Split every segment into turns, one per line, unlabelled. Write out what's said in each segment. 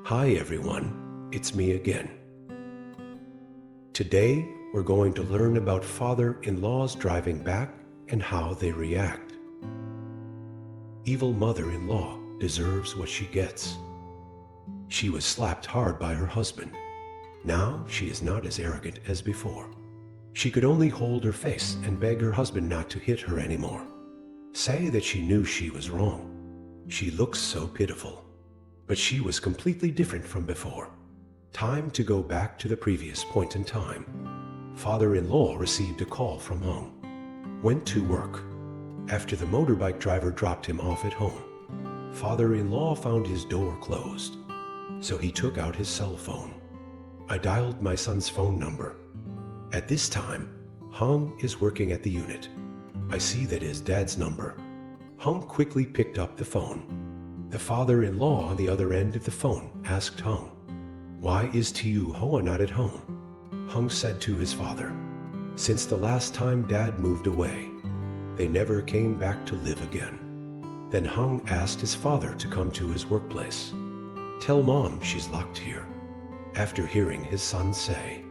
Hi everyone, it's me again. Today we're going to learn about father-in-laws driving back and how they react. Evil mother-in-law deserves what she gets. She was slapped hard by her husband. Now she is not as arrogant as before. She could only hold her face and beg her husband not to hit her anymore. Say that she knew she was wrong. She looks so pitiful. But she was completely different from before. Time to go back to the previous point in time. Father-in-law received a call from home. Went to work. After the motorbike driver dropped him off at home, father-in-law found his door closed. So he took out his cell phone. I dialed my son's phone number. At this time, Hung is working at the unit. I see that is Dad's number. Hung quickly picked up the phone. The father-in-law on the other end of the phone asked Hung, "Why is Hoa not at home?" Hung said to his father, "Since the last time Dad moved away, they never came back to live again." Then Hung asked his father to come to his workplace. "Tell Mom she's locked here." After hearing his son say,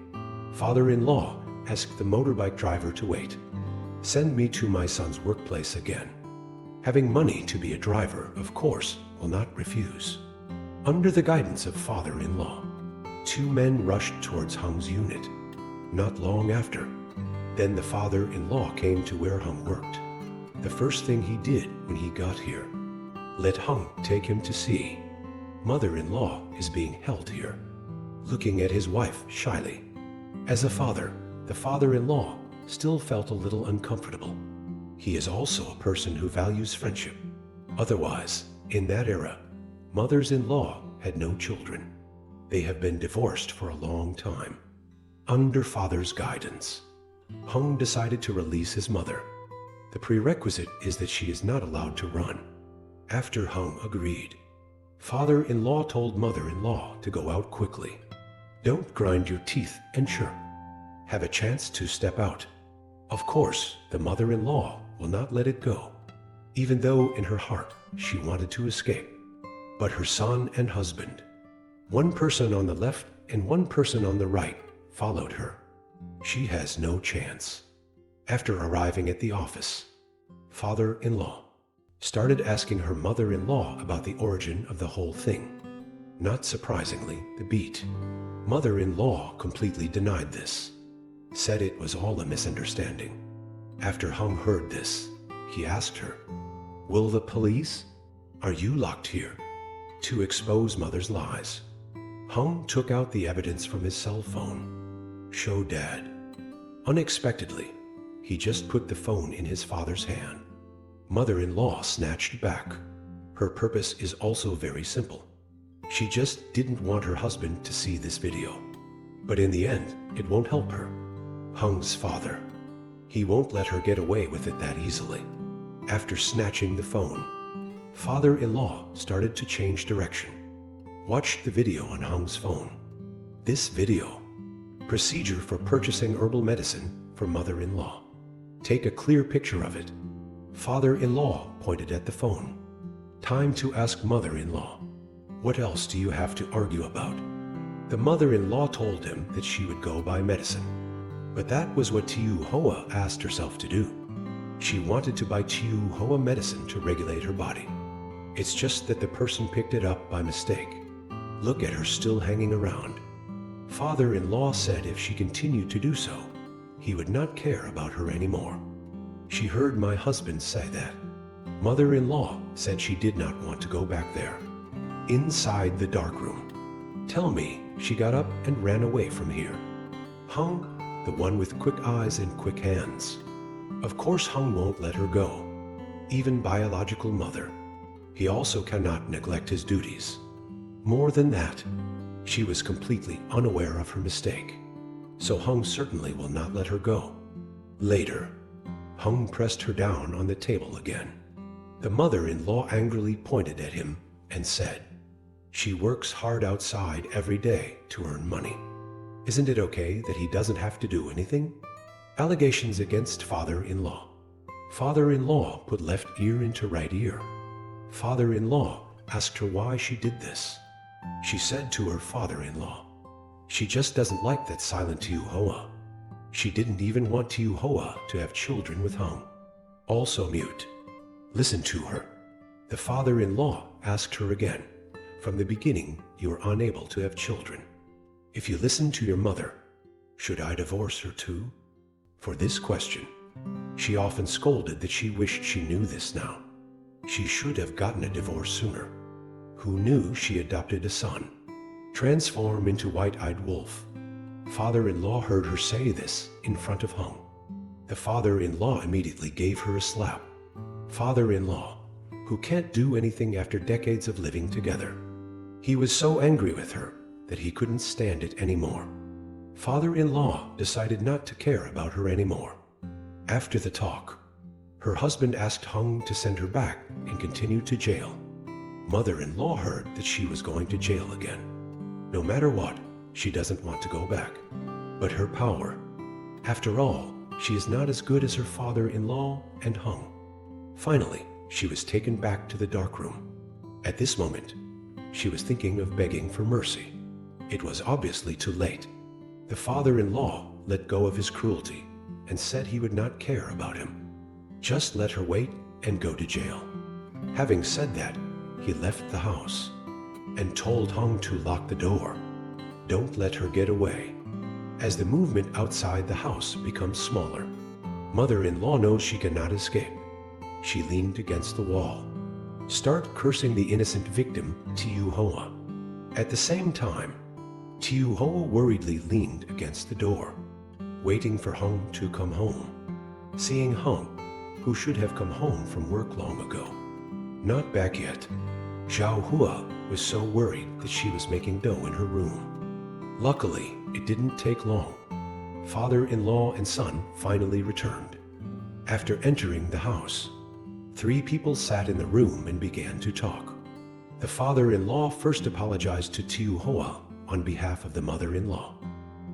father-in-law asked the motorbike driver to wait. "Send me to my son's workplace again." Having money to be a driver, of course, will not refuse. Under the guidance of father-in-law, two men rushed towards Hung's unit. Not long after, then the father-in-law came to where Hung worked. The first thing he did when he got here, let Hung take him to see. Mother-in-law is being held here, looking at his wife shyly. As a father, the father-in-law still felt a little uncomfortable. He is also a person who values friendship. Otherwise, in that era, mothers-in-law had no children. They have been divorced for a long time. Under father's guidance, Hung decided to release his mother. The prerequisite is that she is not allowed to run. After Hung agreed, father-in-law told mother-in-law to go out quickly. Don't grind your teeth and chirp. Have a chance to step out. Of course, the mother-in-law will not let it go, even though in her heart she wanted to escape. But her son and husband, one person on the left and one person on the right, followed her. She has no chance. After arriving at the office, father-in-law started asking her mother-in-law about the origin of the whole thing. Not surprisingly, the beat mother-in-law completely denied this, said it was all a misunderstanding. After Hung heard this, he asked her, "Will the police? Are you locked here?" To expose mother's lies. Hung took out the evidence from his cell phone. Show Dad. Unexpectedly, he just put the phone in his father's hand. Mother-in-law snatched back. Her purpose is also very simple. She just didn't want her husband to see this video. But in the end, it won't help her. Hung's father. He won't let her get away with it that easily. After snatching the phone, father-in-law started to change direction. Watch the video on Hung's phone. This video. Procedure for purchasing herbal medicine for mother-in-law. Take a clear picture of it. Father-in-law pointed at the phone. Time to ask mother-in-law, "What else do you have to argue about?" The mother-in-law told him that she would go buy medicine. But that was what Hoa asked herself to do. She wanted to buy Hoa medicine to regulate her body. It's just that the person picked it up by mistake. Look at her still hanging around. Father-in-law said if she continued to do so, he would not care about her anymore. She heard my husband say that. Mother-in-law said she did not want to go back there. Inside the dark room. Tell me, she got up and ran away from here. Hung, the one with quick eyes and quick hands. Of course Hung won't let her go. Even biological mother. He also cannot neglect his duties. More than that, she was completely unaware of her mistake. So Hung certainly will not let her go. Later, Hung pressed her down on the table again. The mother-in-law angrily pointed at him and said, "She works hard outside every day to earn money. Isn't it okay that he doesn't have to do anything?" Allegations against father-in-law. Father-in-law put left ear into right ear. Father-in-law asked her why she did this. She said to her father-in-law, "She just doesn't like that silent Tiuhoa. She didn't even want Tiuhoa to have children with Hung. Also mute. Listen to her." The father-in-law asked her again, "From the beginning, you were unable to have children. If you listen to your mother, should I divorce her too?" For this question, she often scolded that she wished she knew this now. She should have gotten a divorce sooner. Who knew she adopted a son? Transform into white-eyed wolf. Father-in-law heard her say this in front of Hung. The father-in-law immediately gave her a slap. Father-in-law, who can't do anything after decades of living together. He was so angry with her that he couldn't stand it anymore. Father-in-law decided not to care about her anymore. After the talk, her husband asked Hung to send her back and continue to jail. Mother-in-law heard that she was going to jail again. No matter what, she doesn't want to go back. But her power. After all, she is not as good as her father-in-law and Hung. Finally, she was taken back to the dark room. At this moment, she was thinking of begging for mercy. It was obviously too late. The father-in-law let go of his cruelty and said he would not care about him. Just let her wait and go to jail. Having said that, he left the house and told Hung to lock the door. Don't let her get away. As the movement outside the house becomes smaller, mother-in-law knows she cannot escape. She leaned against the wall. Start cursing the innocent victim, Tiuhoa. At the same time, Tiuhoa worriedly leaned against the door, waiting for Hung to come home. Seeing Hung, who should have come home from work long ago, not back yet, Xiaohua was so worried that she was making dough in her room. Luckily, it didn't take long. Father-in-law and son finally returned. After entering the house, 3 people sat in the room and began to talk. The father-in-law first apologized to Tiuhoa on behalf of the mother-in-law.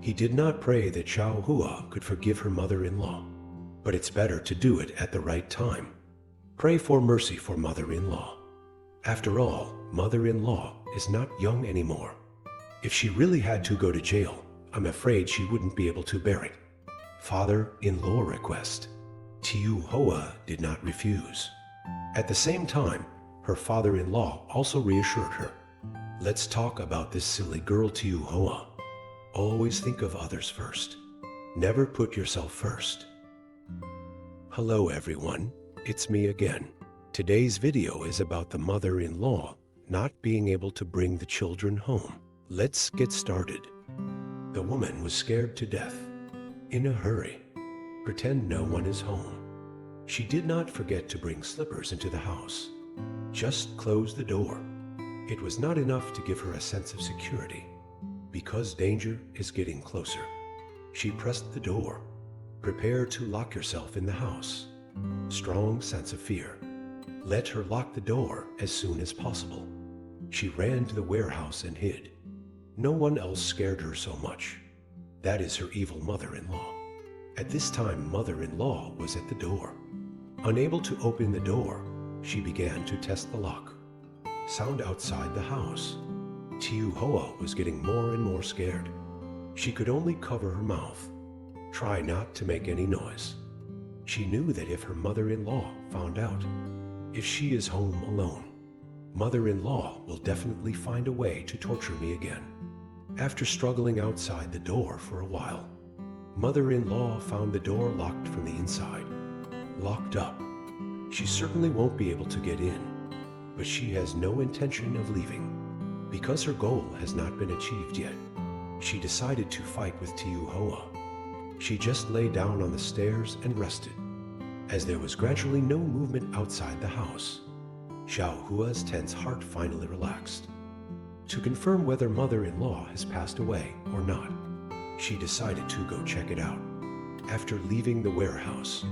He did not pray that Xiaohua could forgive her mother-in-law, but it's better to do it at the right time. Pray for mercy for mother-in-law. After all, mother-in-law is not young anymore. If she really had to go to jail, I'm afraid she wouldn't be able to bear it. Father-in-law request. Tiuhoa did not refuse. At the same time, her father-in-law also reassured her. Let's talk about this silly girl Tiuhoa. Always think of others first. Never put yourself first. Hello everyone, it's me again. Today's video is about the mother-in-law not being able to bring the children home. Let's get started. The woman was scared to death. In a hurry. Pretend no one is home. She did not forget to bring slippers into the house. Just close the door. It was not enough to give her a sense of security. Because danger is getting closer. She pressed the door. Prepare to lock yourself in the house. Strong sense of fear. Let her lock the door as soon as possible. She ran to the warehouse and hid. No one else scared her so much. That is her evil mother-in-law. At this time, mother-in-law was at the door. Unable to open the door, she began to test the lock. Sound outside the house. Tiuhoa was getting more and more scared. She could only cover her mouth. Try not to make any noise. She knew that if her mother-in-law found out, if she is home alone, mother-in-law will definitely find a way to torture me again. After struggling outside the door for a while, mother-in-law found the door locked from the inside. Locked up. She certainly won't be able to get in, but she has no intention of leaving. Because her goal has not been achieved yet, she decided to fight with Tiuhoa. She just lay down on the stairs and rested. As there was gradually no movement outside the house, Xiaohua's tense heart finally relaxed. To confirm whether mother-in-law has passed away or not, she decided to go check it out. After leaving the warehouse,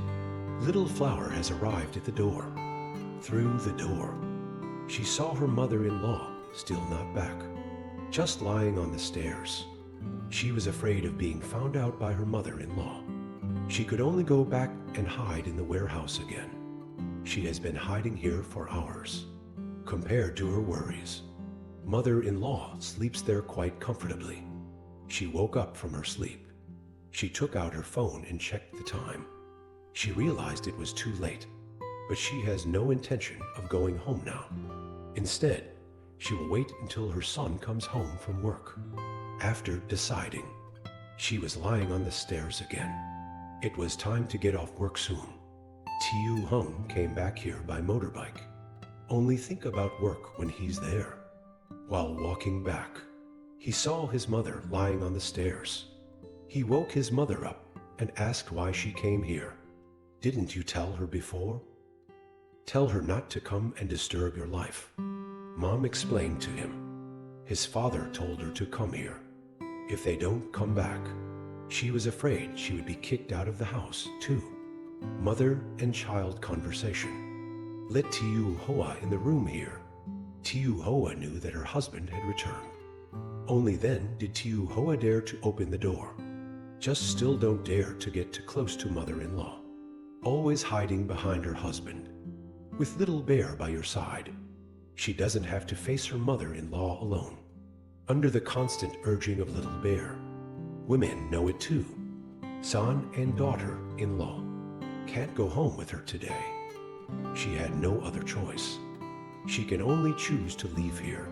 Little Flower has arrived at the door. Through the door, she saw her mother-in-law still not back, just lying on the stairs. She was afraid of being found out by her mother-in-law. She could only go back and hide in the warehouse again. She has been hiding here for hours. Compared to her worries, Mother-in-law sleeps there quite comfortably. She woke up from her sleep. She took out her phone and checked the time. She realized it was too late, but she has no intention of going home now. Instead, she will wait until her son comes home from work. After deciding, she was lying on the stairs again. It was time to get off work soon. Tiu Hung came back here by motorbike. Only think about work when he's there. While walking back, he saw his mother lying on the stairs. He woke his mother up and asked why she came here. Didn't you tell her before? Tell her not to come and disturb your life. Mom explained to him. His father told her to come here. If they don't come back, she was afraid she would be kicked out of the house too. Mother and child conversation. Let Tiu Hoa in the room here. Tiu Hoa knew that her husband had returned. Only then did Tiu Hoa dare to open the door. Just still don't dare to get too close to mother-in-law. Always hiding behind her husband. With little bear by your side, she doesn't have to face her mother-in-law alone. Under the constant urging of little bear, women know it too. Son and daughter-in-law can't go home with her today. She had no other choice. She can only choose to leave here.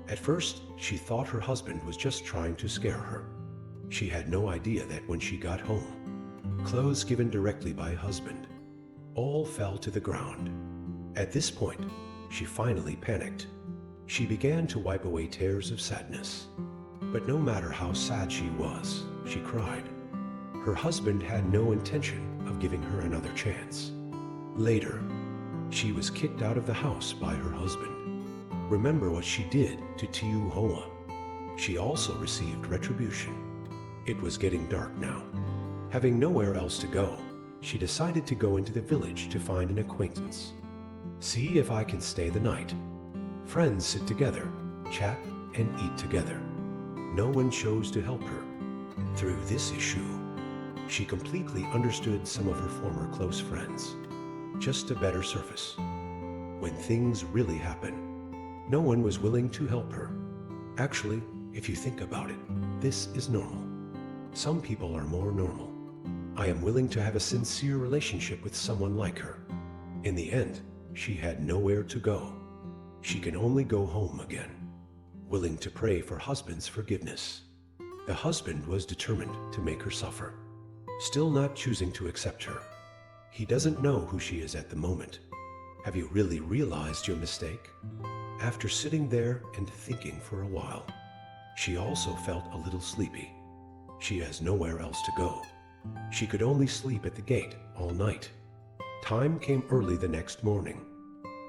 At first, she thought her husband was just trying to scare her. She had no idea that when she got home, clothes given directly by husband all fell to the ground. At this point, she finally panicked. She began to wipe away tears of sadness. But no matter how sad she was, she cried. Her husband had no intention of giving her another chance. Later, she was kicked out of the house by her husband. Remember what she did to Tiu Hoa. She also received retribution. It was getting dark now. Having nowhere else to go, she decided to go into the village to find an acquaintance. See if I can stay the night. Friends sit together, chat, and eat together. No one chose to help her. Through this issue, she completely understood some of her former close friends. Just a better surface. When things really happen, no one was willing to help her. Actually, if you think about it, this is normal. Some people are more normal. I am willing to have a sincere relationship with someone like her. In the end, she had nowhere to go. She can only go home again, willing to pray for husband's forgiveness. The husband was determined to make her suffer, still not choosing to accept her. He doesn't know who she is at the moment. Have you really realized your mistake? After sitting there and thinking for a while, she also felt a little sleepy. She has nowhere else to go. She could only sleep at the gate all night. Time came early the next morning.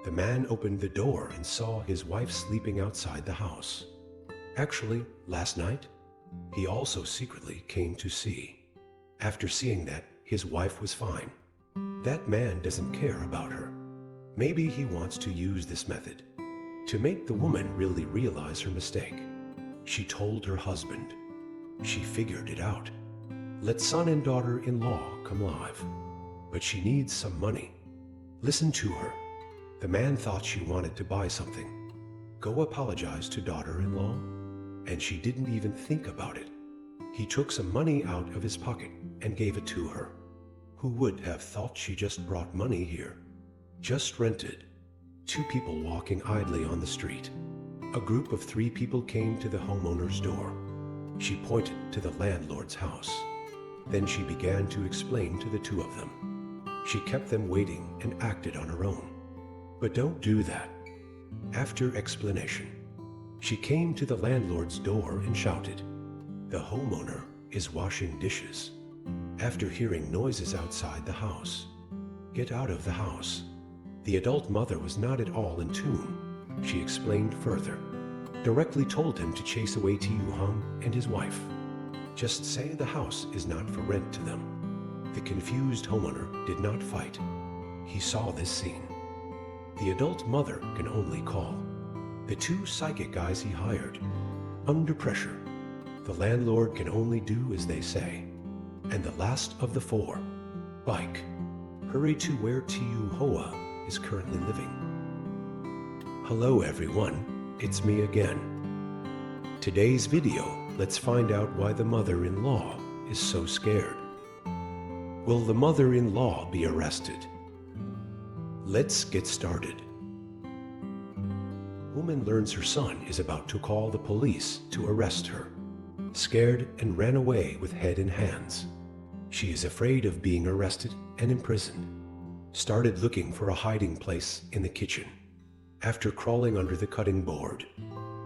The man opened the door and saw his wife sleeping outside the house. Actually, last night, he also secretly came to see. After seeing that his wife was fine, that man doesn't care about her. Maybe he wants to use this method to make the woman really realize her mistake. She told her husband. She figured it out. Let son and daughter-in-law come live. But she needs some money. Listen to her. The man thought she wanted to buy something. Go apologize to daughter-in-law. And she didn't even think about it. He took some money out of his pocket and gave it to her. Who would have thought she just brought money here? Just rented. 2 people walking idly on the street. A group of 3 people came to the homeowner's door. She pointed to the landlord's house. Then she began to explain to the 2 of them. She kept them waiting and acted on her own. But don't do that. After explanation, she came to the landlord's door and shouted, "The homeowner is washing dishes." After hearing noises outside the house, "Get out of the house." The adult mother was not at all in tune. She explained further, directly told him to chase away Tiu Hung and his wife. Just say the house is not for rent to them. The confused homeowner did not fight. He saw this scene. The adult mother can only call the 2 psychic guys he hired. Under pressure, the landlord can only do as they say. And the last of the 4, bike, hurry to where Tiu Hoa is currently living. Hello everyone, it's me again. Today's video, let's find out why the mother-in-law is so scared. Will the mother-in-law be arrested? Let's get started. Woman learns her son is about to call the police to arrest her. Scared and ran away with head in hands. She is afraid of being arrested and imprisoned. Started looking for a hiding place in the kitchen. After crawling under the cutting board,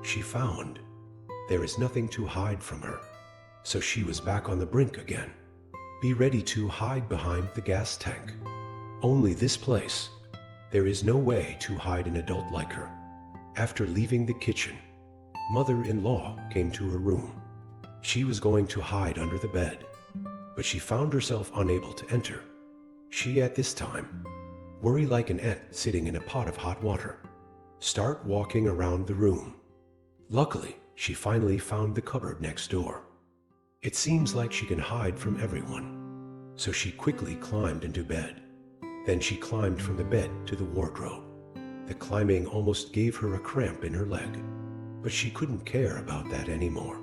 she found there is nothing to hide from her. So she was back on the brink again. Be ready to hide behind the gas tank. Only this place. There is no way to hide an adult like her. After leaving the kitchen, mother-in-law came to her room. She was going to hide under the bed, but she found herself unable to enter. She at this time worry like an ant sitting in a pot of hot water. Start walking around the room. Luckily, she finally found the cupboard next door. It seems like she can hide from everyone. So she quickly climbed into bed. Then she climbed from the bed to the wardrobe. The climbing almost gave her a cramp in her leg, but she couldn't care about that anymore.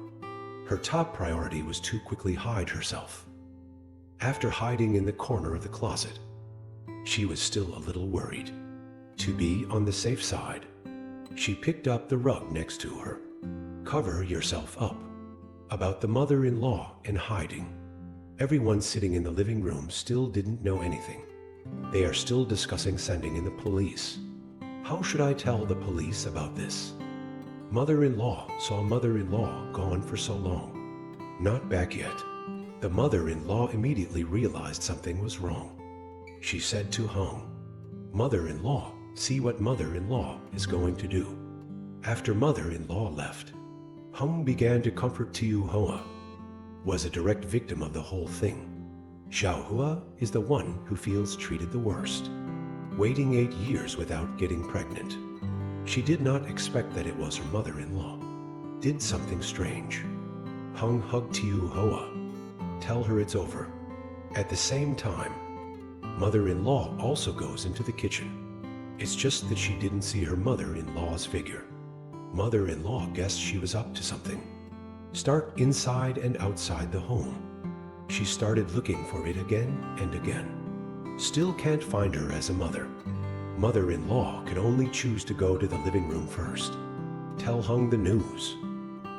Her top priority was to quickly hide herself. After hiding in the corner of the closet, she was still a little worried. To be on the safe side, she picked up the rug next to her. Cover yourself up. About the mother-in-law and hiding. Everyone sitting in the living room still didn't know anything. They are still discussing sending in the police. How should I tell the police about this? Mother-in-law saw mother-in-law gone for so long. Not back yet. The mother-in-law immediately realized something was wrong. She said to Hung, "Mother-in-law, see what mother-in-law is going to do." After mother-in-law left, Hung began to comfort Tiu Hoa. Was a direct victim of the whole thing. Xiao Hua is the one who feels treated the worst. Waiting 8 years without getting pregnant. She did not expect that it was her mother-in-law. Did something strange. Hung hugged Tiu Hoa. Tell her it's over. At the same time, mother-in-law also goes into the kitchen. It's just that she didn't see her mother-in-law's figure. Mother-in-law guessed she was up to something. Start inside and outside the home. She started looking for it again and again. Still can't find her as a mother. Mother-in-law could only choose to go to the living room first. Tell Hung the news.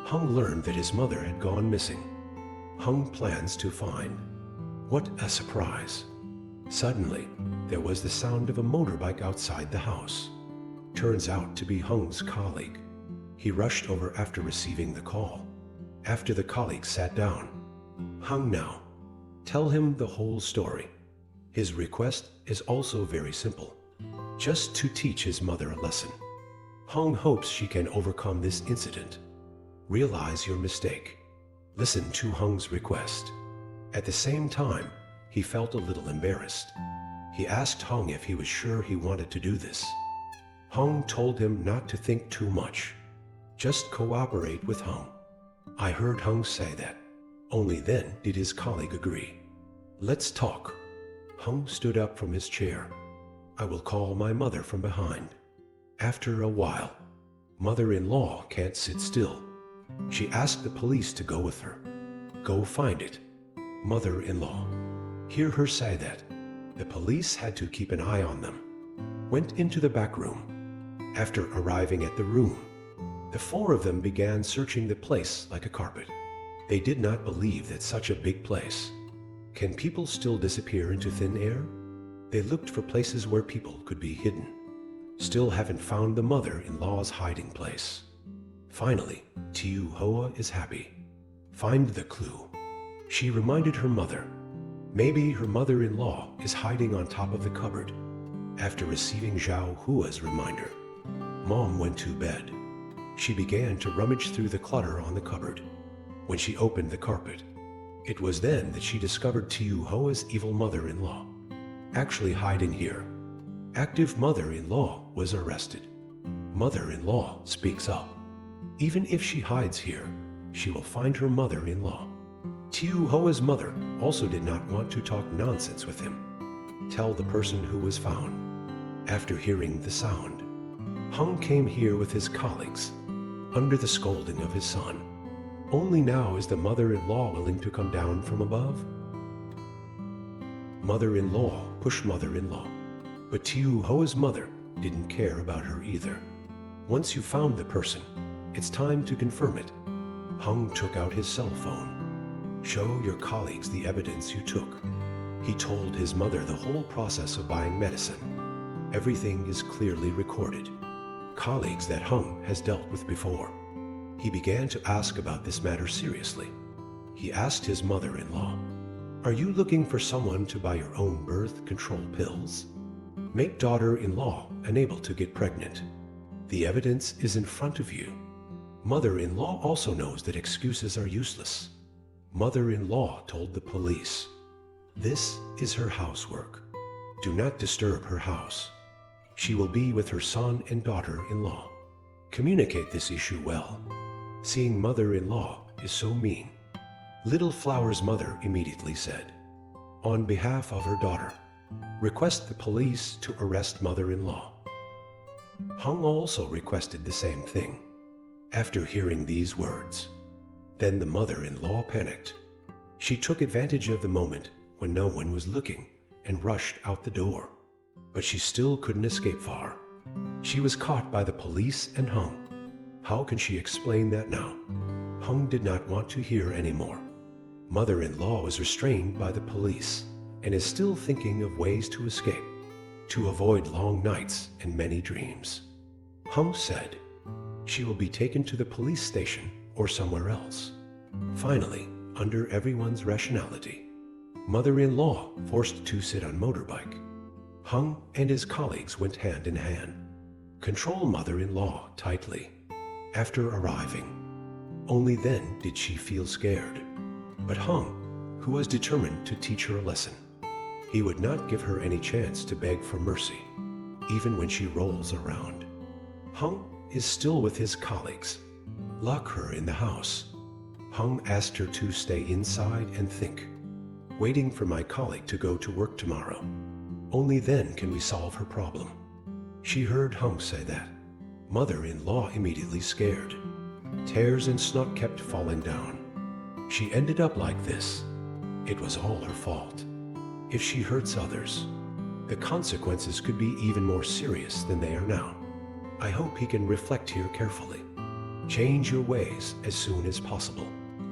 Hung learned that his mother had gone missing. Hung plans to find. What a surprise. Suddenly, there was the sound of a motorbike outside the house. Turns out to be Hung's colleague. He rushed over after receiving the call. After the colleague sat down. Hung now. Tell him the whole story. His request is also very simple. Just to teach his mother a lesson. Hung hopes she can overcome this incident. Realize your mistake. Listen to Hung's request. At the same time, he felt a little embarrassed. He asked Hung if he was sure he wanted to do this. Hung told him not to think too much. Just cooperate with Hung. I heard Hung say that. Only then did his colleague agree. Let's talk. Hung stood up from his chair. I will call my mother from behind. After a while, mother-in-law can't sit still. She asked the police to go with her. Go find it. Mother-in-law. Hear her say that. The police had to keep an eye on them. Went into the back room. After arriving at the room, the four of them began searching the place like a carpet. They did not believe that such a big place. Can people still disappear into thin air? They looked for places where people could be hidden. Still haven't found the mother-in-law's hiding place. Finally, Tiu Hoa is happy. Find the clue. She reminded her mother. Maybe her mother-in-law is hiding on top of the cupboard. After receiving Xiao Hua's reminder, Mom went to bed. She began to rummage through the clutter on the cupboard. When she opened the carpet, it was then that she discovered Tiu Hoa's evil mother-in-law, actually hiding here. Active mother-in-law was arrested. Mother-in-law speaks up. Even if she hides here, she will find her mother-in-law. Tiu Hoa's mother also did not want to talk nonsense with him. Tell the person who was found. After hearing the sound, Hung came here with his colleagues under the scolding of his son. Only now is the mother-in-law willing to come down from above. Mother-in-law pushed mother-in-law, but Tiu Hoa's mother didn't care about her either. Once you found the person, it's time to confirm it. Hung took out his cell phone. Show your colleagues the evidence you took. He told his mother the whole process of buying medicine. Everything is clearly recorded. Colleagues that Hung has dealt with before. He began to ask about this matter seriously. He asked his mother-in-law, "Are you looking for someone to buy your own birth control pills? Make daughter-in-law unable to get pregnant. The evidence is in front of you." Mother-in-law also knows that excuses are useless. Mother-in-law told the police, "This is her housework. Do not disturb her house. She will be with her son and daughter-in-law. Communicate this issue well." Seeing mother-in-law is so mean. Little Flower's mother immediately said, on behalf of her daughter, request the police to arrest mother-in-law. Hung also requested the same thing. After hearing these words, then the mother-in-law panicked. She took advantage of the moment when no one was looking and rushed out the door. But she still couldn't escape far. She was caught by the police and Hung. How can she explain that now? Hung did not want to hear anymore. Mother-in-law was restrained by the police and is still thinking of ways to escape, to avoid long nights and many dreams. Hung said she will be taken to the police station or somewhere else. Finally, under everyone's rationality, mother-in-law forced to sit on motorbike. Hung and his colleagues went hand in hand. Control mother-in-law tightly. After arriving, only then did she feel scared. But Hung, who was determined to teach her a lesson, he would not give her any chance to beg for mercy, even when she rolls around. Hung is still with his colleagues. Lock her in the house. Hung asked her to stay inside and think, waiting for my colleague to go to work tomorrow. Only then can we solve her problem. She heard Hung say that. Mother-in-law immediately scared. Tears and snot kept falling down. She ended up like this. It was all her fault. If she hurts others, the consequences could be even more serious than they are now. I hope he can reflect here carefully. Change your ways as soon as possible.